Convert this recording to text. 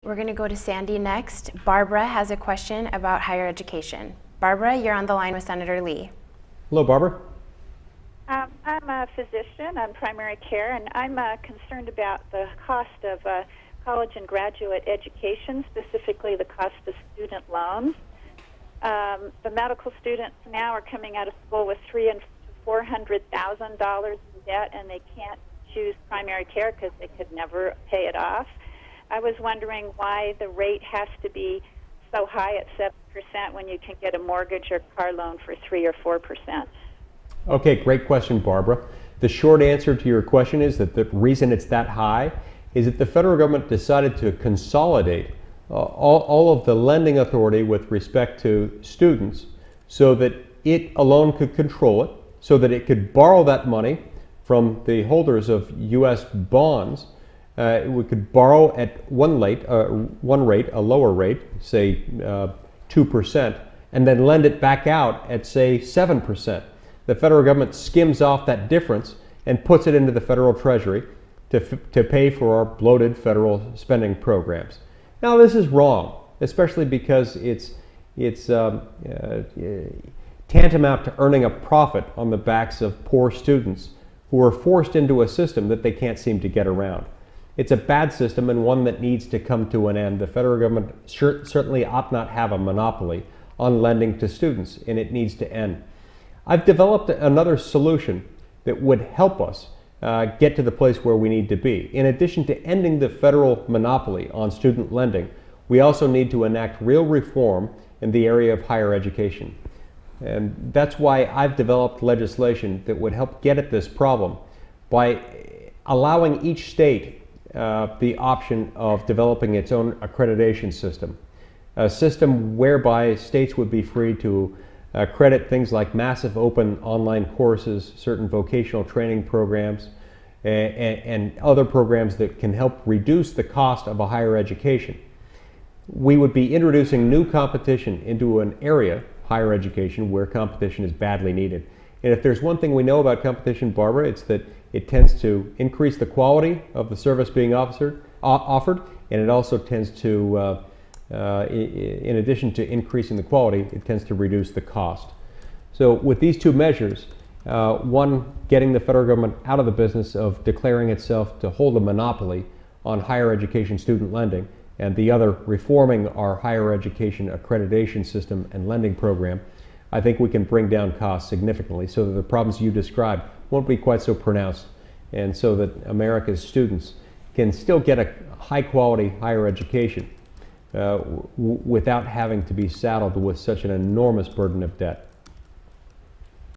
We're going to go to Sandy next. Barbara has a question about higher education. Barbara, you're on the line with Senator Lee. Hello, Barbara. I'm a physician on primary care, and I'm concerned about the cost of college and graduate education, specifically the cost of student loans. The medical students now are coming out of school with $300,000 and $400,000 in debt, and they can't choose primary care because they could never pay it off. I was wondering why the rate has to be so high at 7% when you can get a mortgage or car loan for 3 or 4%. Okay, great question, Barbara. The short answer to your question is that the reason it's that high is that the federal government decided to consolidate all of the lending authority with respect to students so that it alone could control it, so that it could borrow that money from the holders of U.S. bonds. We could borrow at one rate, a lower rate, say 2%, and then lend it back out at, say, 7%. The federal government skims off that difference and puts it into the federal treasury to pay for our bloated federal spending programs. Now, this is wrong, especially because it's tantamount to earning a profit on the backs of poor students who are forced into a system that they can't seem to get around. It's a bad system and one that needs to come to an end. The federal government certainly ought not have a monopoly on lending to students, and it needs to end. I've developed another solution that would help us get to the place where we need to be. In addition to ending the federal monopoly on student lending, we also need to enact real reform in the area of higher education. And that's why I've developed legislation that would help get at this problem by allowing each state the option of developing its own accreditation system, a system whereby states would be free to credit things like massive open online courses, certain vocational training programs, and other programs that can help reduce the cost of a higher education. We would be introducing new competition into an area, higher education, where competition is badly needed. And if there's one thing we know about competition, Barbara, it's that it tends to increase the quality of the service being offered, and it also tends to in addition to increasing the quality, it tends to reduce the cost. So with these two measures, one, getting the federal government out of the business of declaring itself to hold a monopoly on higher education student lending, and the other, reforming our higher education accreditation system and lending program, I think we can bring down costs significantly so that the problems you described won't be quite so pronounced, and so that America's students can still get a high quality higher education without having to be saddled with such an enormous burden of debt.